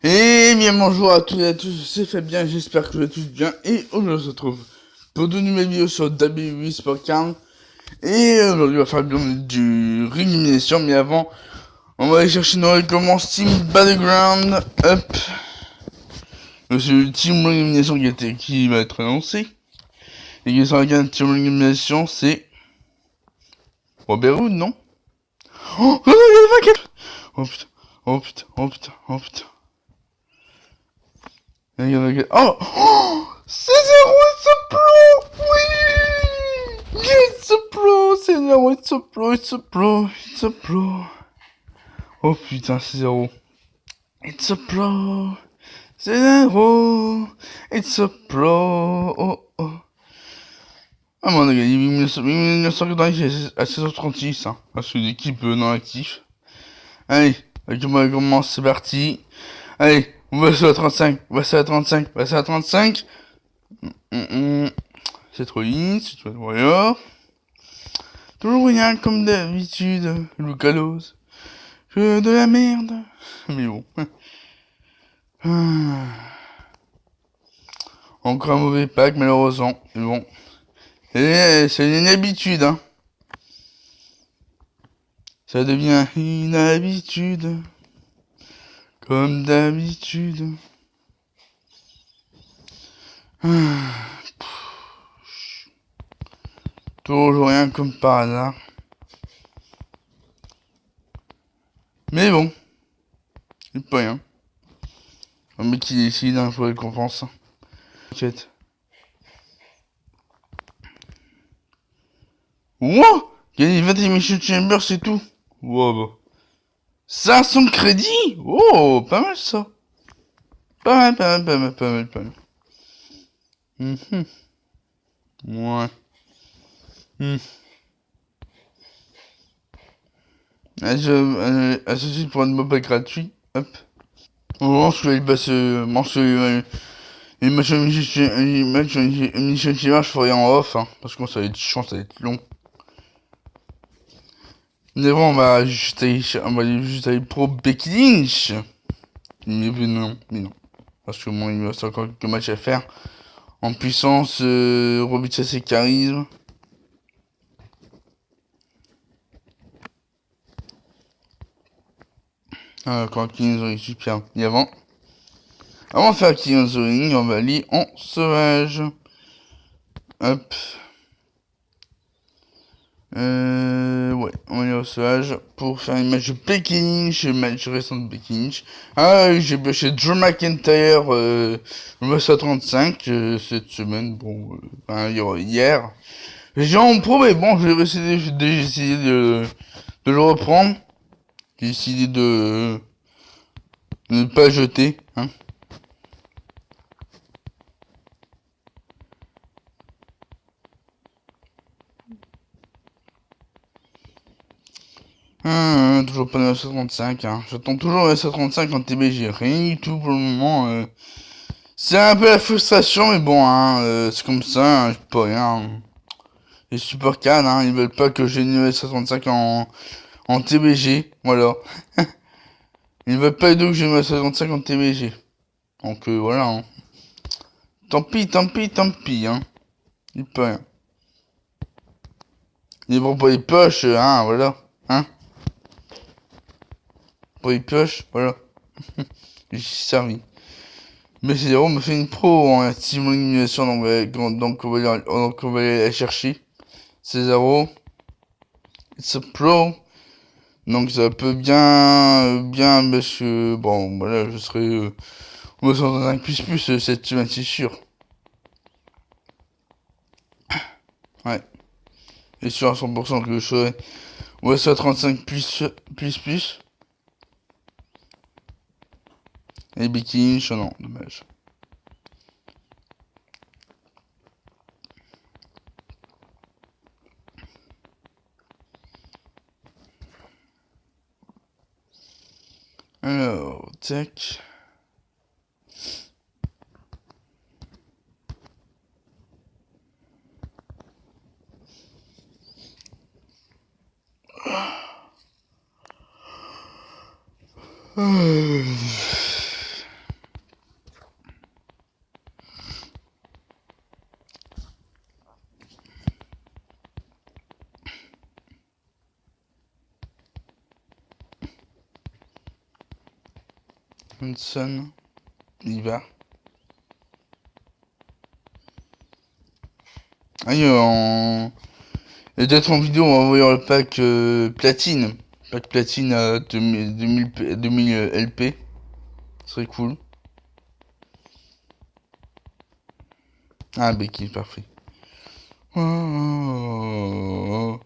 Et bien bonjour à tous et à tous, c'est Fabien, j'espère que vous allez tous bien. Et aujourd'hui on se retrouve pour de nouvelles vidéos sur WWE Sport 15. Et aujourd'hui on va faire du ring élimination, mais avant on va aller chercher nos règlements Team Battleground. Hop. C'est le Team Ring élimination qui va être annoncé. Et qui sera un Team Ring élimination, c'est Robert Hood, non? Oh, il y a le vainqueur. Oh putain, oh putain, oh putain, oh putain. Oh, oh, c'est zéro, it's a pro, oui, it's a pro, c'est zéro, it's a pro, it's a pro, it's a pro. Oh putain, c'est zéro, it's a pro, c'est zéro, it's a pro, oh oh. Ah mon gars, il est 1990 à 16h36, hein, parce que l'équipe non actif. Allez, on commence, c'est parti. Allez, on va sur la 35, on va sur la 35, on va sur la 35. C'est trop lisse, c'est trop warrior. Toujours rien comme d'habitude, Lucalos. Jeu de la merde. Mais bon. Encore un mauvais pack, malheureusement. Mais bon. C'est une habitude, hein. Ça devient une habitude. Comme d'habitude. Toujours rien comme par hasard. Mais bon. C'est pas rien. Un mec qui décide, hein, faut récompense. T'inquiète. Wow! Gagner 20 Elimination Chamber, c'est tout. Wow, bah. 500 de crédit? Oh, pas mal ça. Pas mal. Ouais. Associé pour un mobile gratuit. Hop. On lance le passe les matchs je ferai en off, hein, parce que ça va être chiant, ça va être long. Mais bon, on va juste aller pro Becky Lynch. Mais non. Parce que bon, il me reste encore quelques matchs à faire. En puissance, Robitsa et charisme. Quand King est super. Et avant de faire King of the Ring, on va aller en sauvage. Hop. Ouais, on va aller au sauvage pour faire une match de Becky Lynch, match récent de Becky Lynch. J'ai bâché Drew McIntyre, le 35 cette semaine, bon, hier. J'ai en pro, mais bon, j'ai essayé de le reprendre. J'ai décidé de ne pas jeter, hein. Toujours pas de S35, hein. J'attends toujours le S35 en TBG. Rien du tout pour le moment. C'est un peu la frustration, mais bon, hein, c'est comme ça, hein, je peux rien. Hein. Les Super Can, hein, ils veulent pas que j'ai une S35 en TBG, voilà. Ils veulent pas que j'ai une S35 en TBG. Donc voilà, hein. Tant pis, hein. Il peut rien. Il est pour les poches, hein, voilà. Hein. Pour les pioches, voilà. J'ai servi. Mais c'est on me fait une pro en team élimination, donc on va aller la chercher. C'est 0. It's a pro. Donc ça peut bien, parce que, bon, voilà, je serai au 105 plus cette semaine, c'est sûr. Ouais. Et sûr à 100% que je serai au 35 plus. Et Becky Lynch, non, dommage. Alors, tac. Hudson, l'hiver. Ah, et peut-être en vidéo, on va voir le pack platine. Pack platine à 2000 LP. Ce serait cool. Ah, Becky, parfait. Oh,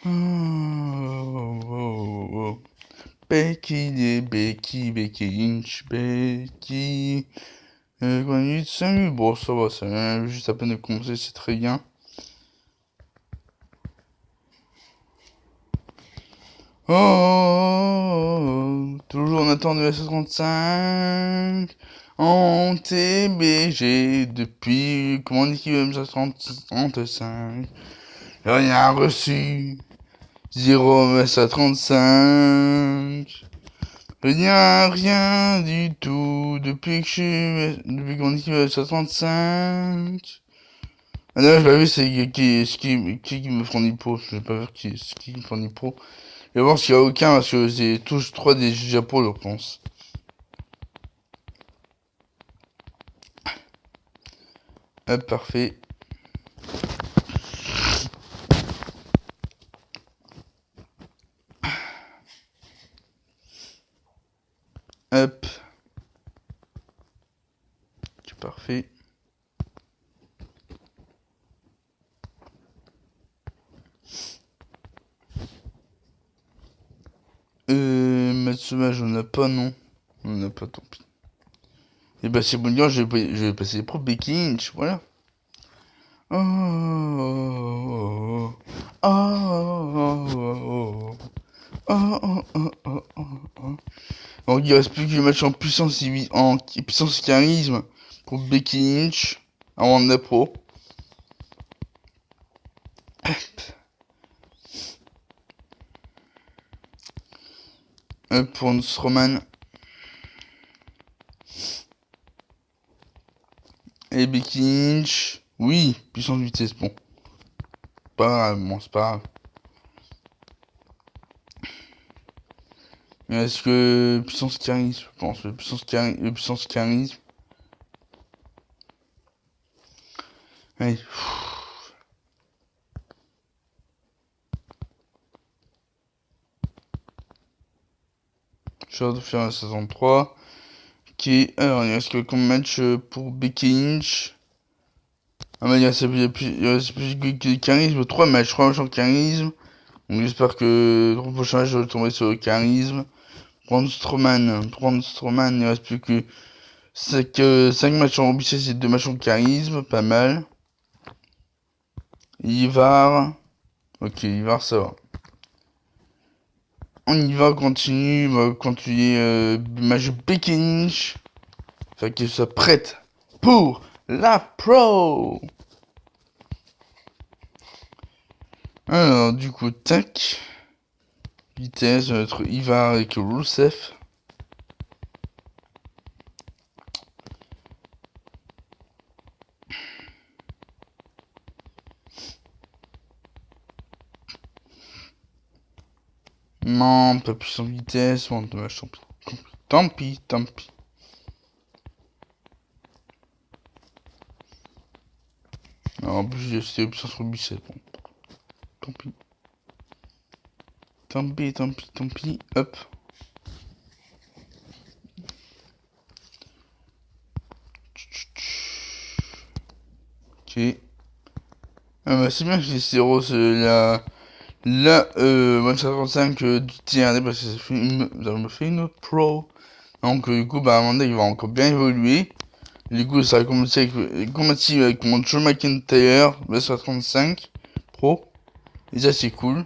oh, oh, oh. Becky, Becky, Becky Lynch, Becky. Salut, bon, ça va, ça vient juste à peine de commencer, c'est très bien. Oh, toujours en attente de S35 en TBG depuis, comment on dit qu'il veut S35, rien reçu, 0 SA35, rien du tout depuis qu'on dit qu'il veut SA35. Ah non, je l'avais vu, c'est qui me fournit le pro, je vais pas voir qui me fournit le pro. Je vais voir s'il y a aucun, parce que c'est tous 3 des Japon, je pense. Hop, parfait. Hop. C'est parfait. Matsuma, j'en ai pas, non. On a pas, tant pis. Et bah, c'est bon, dire, je vais passer les pro Becky Lynch, voilà. Oh, oh, oh, oh, oh, oh, oh, oh, oh. Donc, il reste plus que le match en puissance, en puissance charisme pour Becky Lynch avant de la pro. Pour Strowman. Et Becky Lynch. Oui, puissance vitesse, bon. Pas grave, bon, c'est pas grave. Mais est-ce que puissance charisme, je pense, puissance charisme. Allez. Je vais de faire un 63. Ok, alors il reste quelques matchs pour Becky Lynch. Ah bah il reste plus que charisme, 3 matchs en charisme. Donc j'espère que le prochain match je vais tomber sur le charisme. Braun Strowman, il reste plus que 5 matchs en ambitieux et 2 matchs en charisme, pas mal. Ivar. Ok, Ivar ça va. On y va, on va continuer match Becky Lynch. Fait qu'elle soit prête pour la pro. Alors, du coup, tac. Vitesse, notre Ivar avec Rusev. Non, pas plus en vitesse. Bon, dommage, tant pis. Tant pis, tant pis. Alors, en plus, j'ai acheté puissance Ruby 7. Bon, tant pis. Tant pis, tant pis, tant pis. Hop. Ok. Ah bah, c'est bien que j'ai 0 la 55 du TRD parce que ça me fait une autre pro. Donc du coup, bah, Amanda, il va encore bien évoluer. Du coup, ça va commencer avec mon Joe McIntyre, le 35 Pro. Et ça, c'est cool.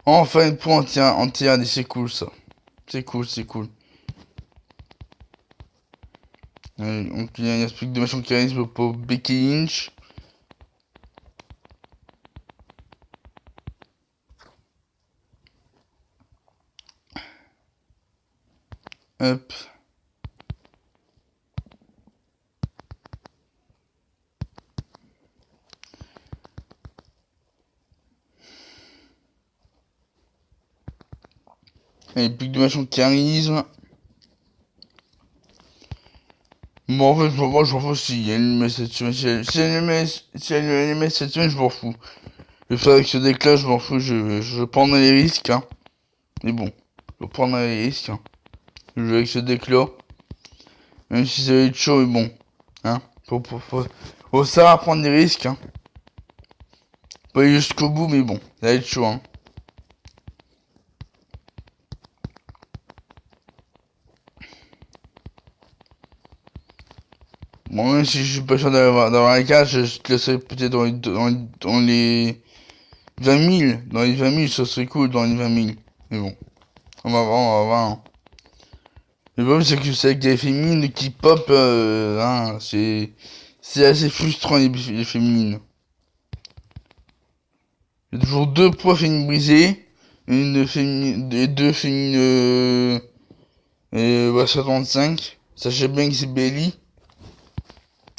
Enfin, une pro en TRD, c'est cool ça. C'est cool, c'est cool. Donc il y a plus que de machin charisme pour Becky Lynch. Hop. Et puis de machin charisme. Bon, en fait, moi, je m'en fous si elle met cette semaine. Si elle met cette semaine, je m'en fous. Je fais avec ce deck-là, je m'en fous. Je prendrai les risques, hein. Mais bon, je prendrai les risques, hein. Je joue avec ce deck-là. Même si ça va être chaud, mais bon. Hein. Faut savoir prendre des risques, hein. Pas aller jusqu'au bout, mais bon, ça va être chaud, hein. Bon, même si je suis pas sûr d'avoir les cartes, je te laisserai peut-être dans les 20 000. Dans les 20 000, ça serait cool dans les 20 000. Mais bon, on va voir. Hein. Le problème, c'est que c'est avec des féminines qui pop, hein, c'est assez frustrant les féminines. Il y a toujours deux poids féminines brisées, une féminine, et deux féminines, 65. Sachez bien que c'est Belly.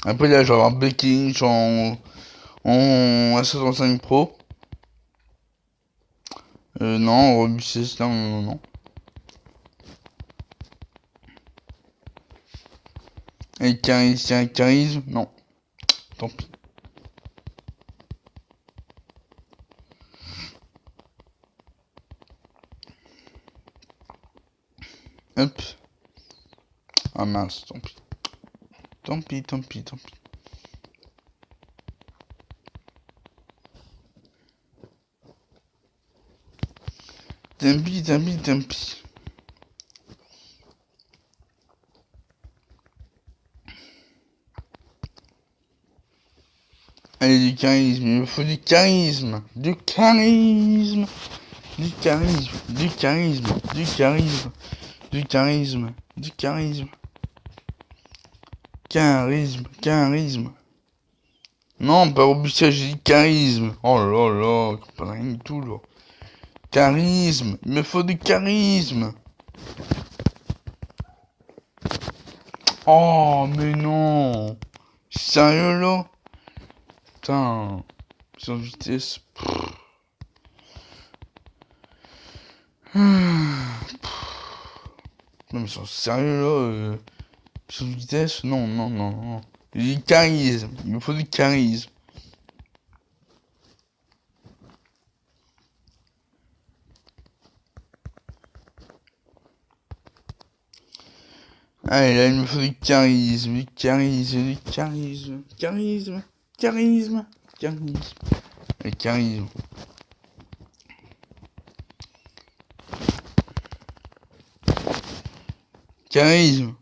Après, là, je vais avoir Becky Lynch en A75 Pro. Non, Robustes, non. Et charisme, non. Tant pis. Hop. Ah mince, tant pis. Tant pis. Tant pis. Allez, du charisme, il me faut du charisme. Du charisme. Charisme. Non, pas Robustia, j'ai dit charisme. Oh là là, pas rien du tout là. Charisme, il me faut du charisme. Oh, mais non. Sérieux là? Putain, sans vitesse. Non mais sans sérieux là, sans vitesse? Non. J'ai du charisme, il me faut du charisme. Allez, là, il me faut du charisme. Et charisme. Charisme.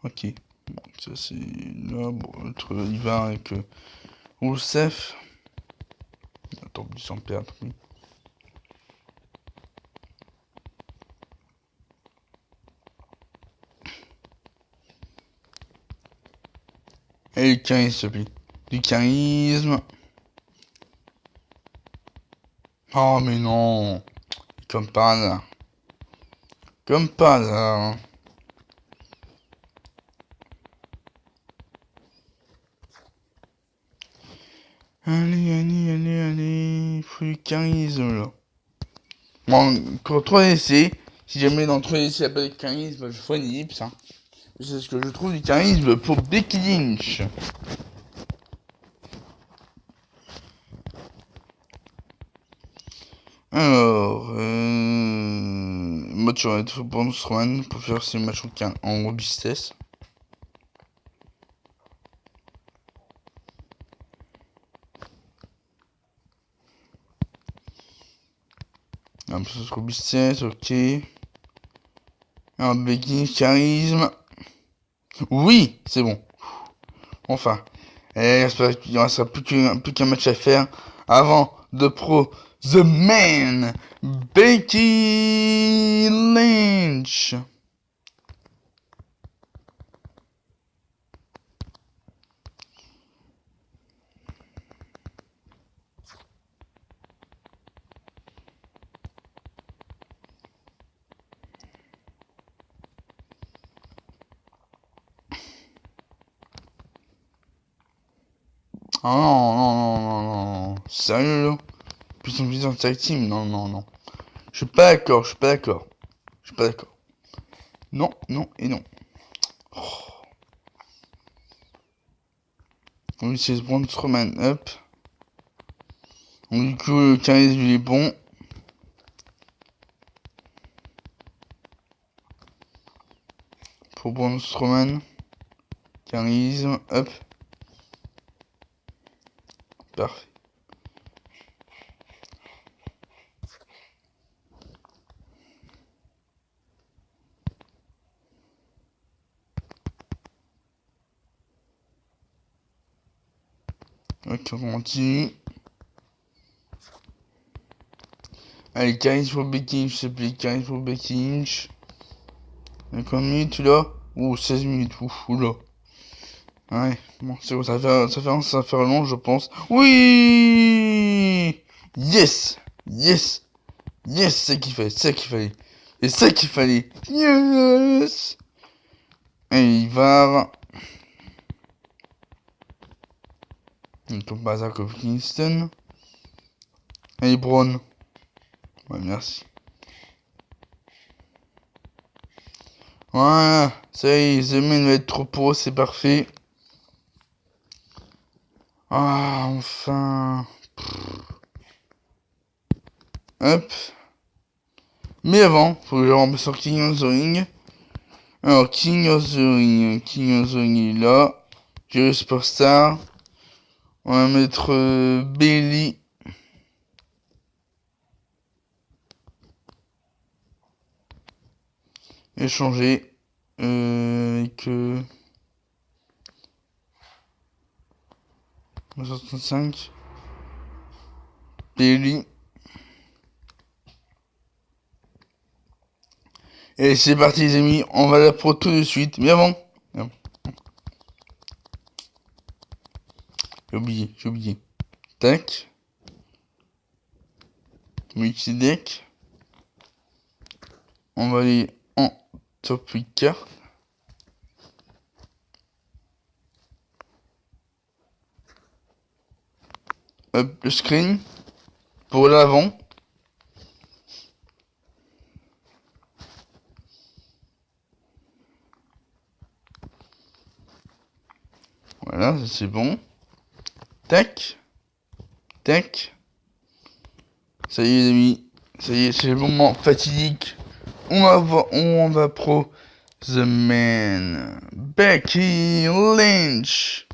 Ok. Bon, ça c'est là, bon, notre Ivar avec Rousseff. Attends, plus sans perdre, oui. Et le charisme, s'il te plaît. Du charisme. Oh, mais non. Comme par hasard. Comme par hasard. Allez. Faut du charisme, là. Bon, quand 3 essais, si jamais dans 3 essais il n'y a pas de charisme, je ferai une ellipse, hein. C'est ce que je trouve du charisme pour Becky Lynch. Alors, match va être pour Strowman pour faire ses matchs en robustesse. Un peu de robustesse, ok. Alors, Becky Lynch, charisme. Oui, c'est bon. Enfin. Et il ne restera plus qu'un match à faire avant de pro The Man Becky Lynch. Ah non, non, non, non, non. Sérieux, là? Puissance tag team? Non, non, non. Je suis pas d'accord, je suis pas d'accord. Je suis pas d'accord. Non, non et non. On utilise Braun Strowman up. Donc du coup, le charisme il est bon. Pour Braun Strowman. Charisme, hop. Parfait. Ok, on continue. Allez, charisme pour Becky Lynch, s'il te plaît. Charisme pour Becky Lynch. Combien de minutes là? Ouh, 16 minutes, oula. Ouais, bon, c'est bon, ça va faire long, je pense. Oui! Yes! Yes! Yes, c'est ça qu'il fallait, c'est ça qu'il fallait. C'est ça qu'il fallait. Yes! Et il va. Comme par hasard, Kofi Kingston. Et Braun. Ouais, merci. Voilà, ça y est, The Man va être trop pro, c'est parfait. Ah, enfin. Hop. Mais avant, faut que je remplace sur King of the Ring. Alors, King of the Ring est là. Jerry Superstar. On va mettre Bailey. Échanger. Avec 65. Bailey. Et c'est parti les amis, on va la pro tout de suite. Mais avant. J'ai oublié. Tac. Multi-deck. On va aller en top 8 cartes. Hop, le screen. Pour l'avant. Voilà, ça c'est bon. Tac. Tac. Ça y est les amis. Ça y est, c'est le moment fatidique. On va pro The Man. Becky Lynch.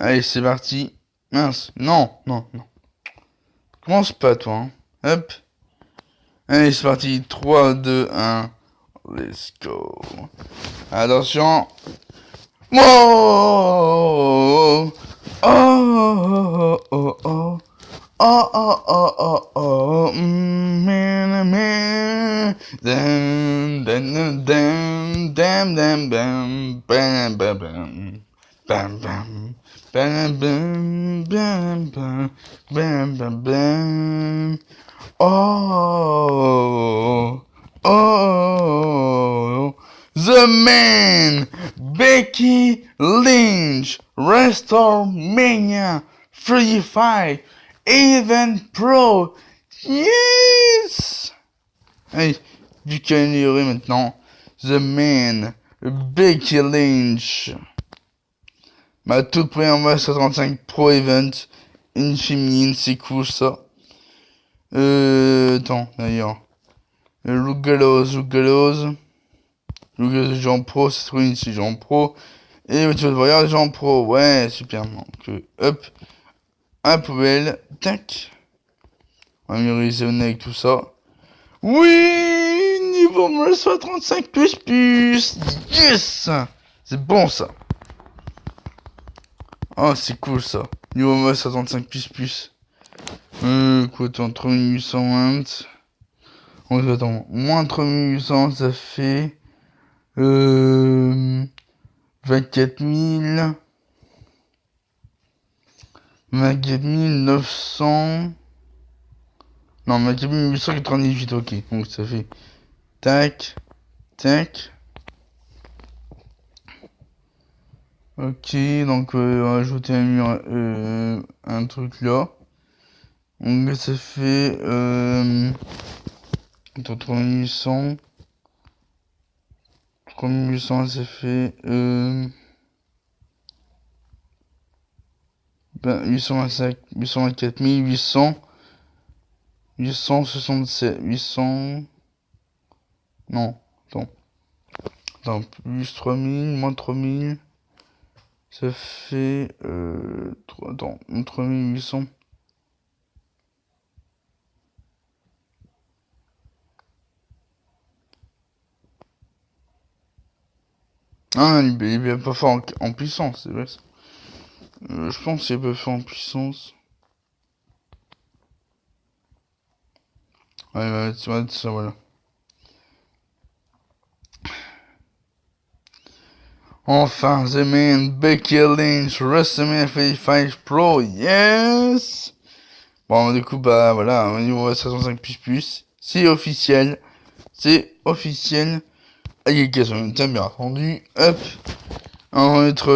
Allez, c'est parti. Mince. Non, non, non. Commence pas toi. Hein. Hop. Allez, c'est parti. 3, 2, 1. Let's go. Attention. Wow. Oh, oh, oh, oh. Oh, oh, oh, oh, oh, man, man, damn, damn, damn, damn, damn, bam, bam, bam, bam, bam, bam, bam, bam, bam, bam, bam, bam, bam, oh, oh, the man, Becky Lynch, WrestleMania 35. Even Pro. Yes. Allez, du calendrier maintenant. The Man. Becky Lynch. Ma toute première match 65 Pro Event. Une féminine, c'est cool ça. Attends, d'ailleurs. Luke Gallows, Jean Pro, c'est trop une ici, Jean Pro. Et tu vas voir Jean Pro, ouais, super. Donc, hop. À la poubelle, tac. On va mémoriser avec tout ça. Oui, niveau MSA 35 plus. Yes, c'est bon ça. Oh, c'est cool ça. Niveau MSA 35 plus. Quoi, attends, 3820. On attends, moins 3800, ça fait 24 000. 24 900. Non, 24 898, ok. Donc ça fait tac, tac. Ok, donc on va ajouter un truc là. Donc ça fait attends, 3800. 3800 ça fait ben, 825, 824 800, 867, 800, non, attends, plus 3000, moins 3000, ça fait, attends, 3800. Ah, il est bien pas fort en puissance, c'est vrai ça. Je pense qu'il est pas fort en puissance. Ouais, ouais, tu vois, ça, voilà. Enfin, The Man, Becky Lynch, WrestleMania 35 Pro, yes! Bon, du coup, bah voilà, au niveau 65++, c'est officiel. C'est officiel. Qualification, t'as bien entendu. Hop. On va mettre,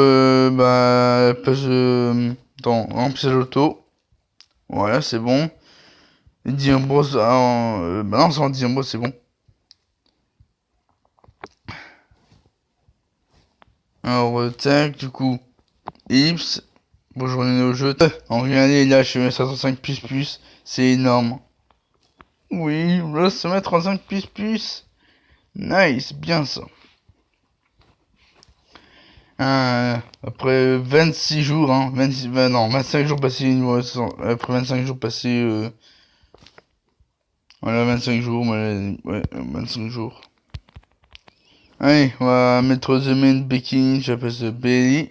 page, remplissage auto. Voilà, c'est bon. Diambros, bah non, c'est en Diambros, c'est bon. Alors, tac, du coup, Ips. Bonjour, on est au jeu. Regardez, là, je suis 65++, c'est énorme. Oui, là, se mettre 35++. Nice, bien ça. Après 26 jours, hein, 26, non, 25 jours passés, après 25 jours passés, voilà, 25 jours, ouais, 25 jours. Allez, on va mettre The Main Becky, j'appelle ça Belly.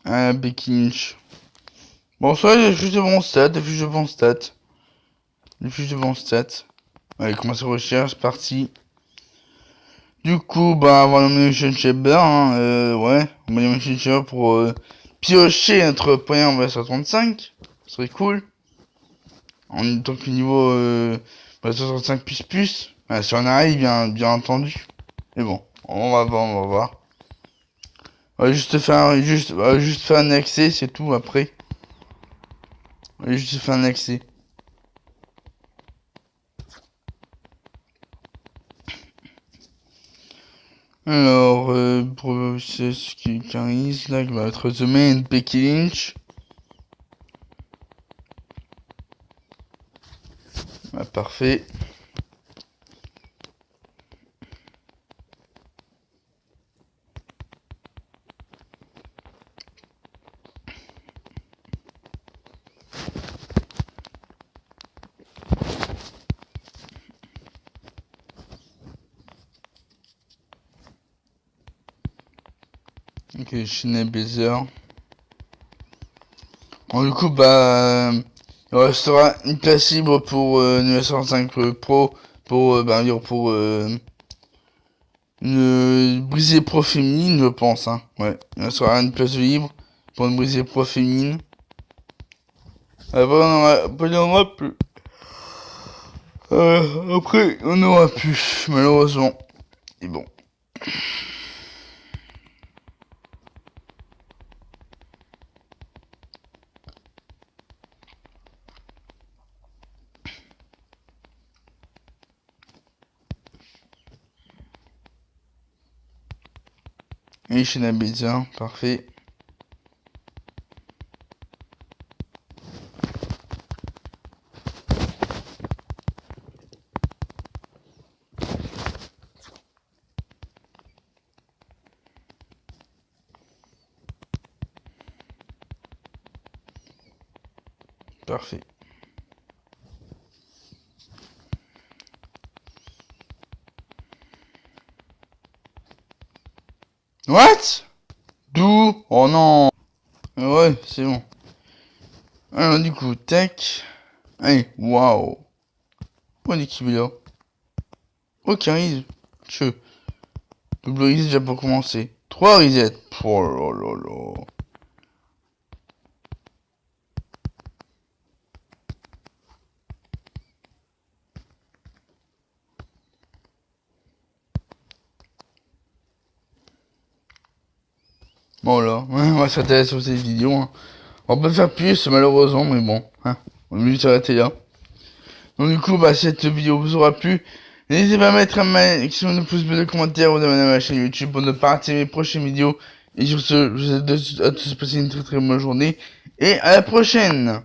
Becky Lynch. Bon, ça, il y a juste de bons stats, des fiches de bons stats. Des fiches de bons stats. Allez, commencer recherche, parti. Du coup, bah, on va nommer Chamber, hein, ouais, on va nommer Chamber pour piocher notre point en VS35. Ce serait cool. En tant que niveau VS35++. Si on arrive, bien entendu. Mais bon, on va voir, on va voir. On va juste faire un accès, c'est tout après. On va juste faire un accès. Alors, pour ce qui carise, là, qui va être The Main Becky Lynch. Ah, parfait. Ok, Shayna Baszler. Bon, du coup, bah, il restera une place libre pour 905 Pro, pour, pour une brisée pro féminine, je pense, hein. Ouais, il restera une place libre pour une brisée pro féminine. Après, on en aura plus. Après, on n'aura plus, malheureusement. Et bon. Et chez Nabizar, parfait. Parfait. What? D'où? Oh non. Ouais, c'est bon. Alors du coup, tac. Allez, waouh. Bonne équipe là. Ok, reset. Double reset déjà pour commencer. 3 resets. Oh là là là. Bon là, on va s'intéresser sur cette vidéo. Hein. On peut faire plus malheureusement, mais bon, hein. On va mieux s'arrêter là. Donc du coup, bah cette vidéo vous aura plu. N'hésitez pas à mettre un maximum de pouces bleus, de commentaires, ou d'abonner à ma chaîne YouTube pour ne pas rater mes prochaines vidéos. Et sur ce, je vous souhaite à tous de passer une très très bonne journée. Et à la prochaine!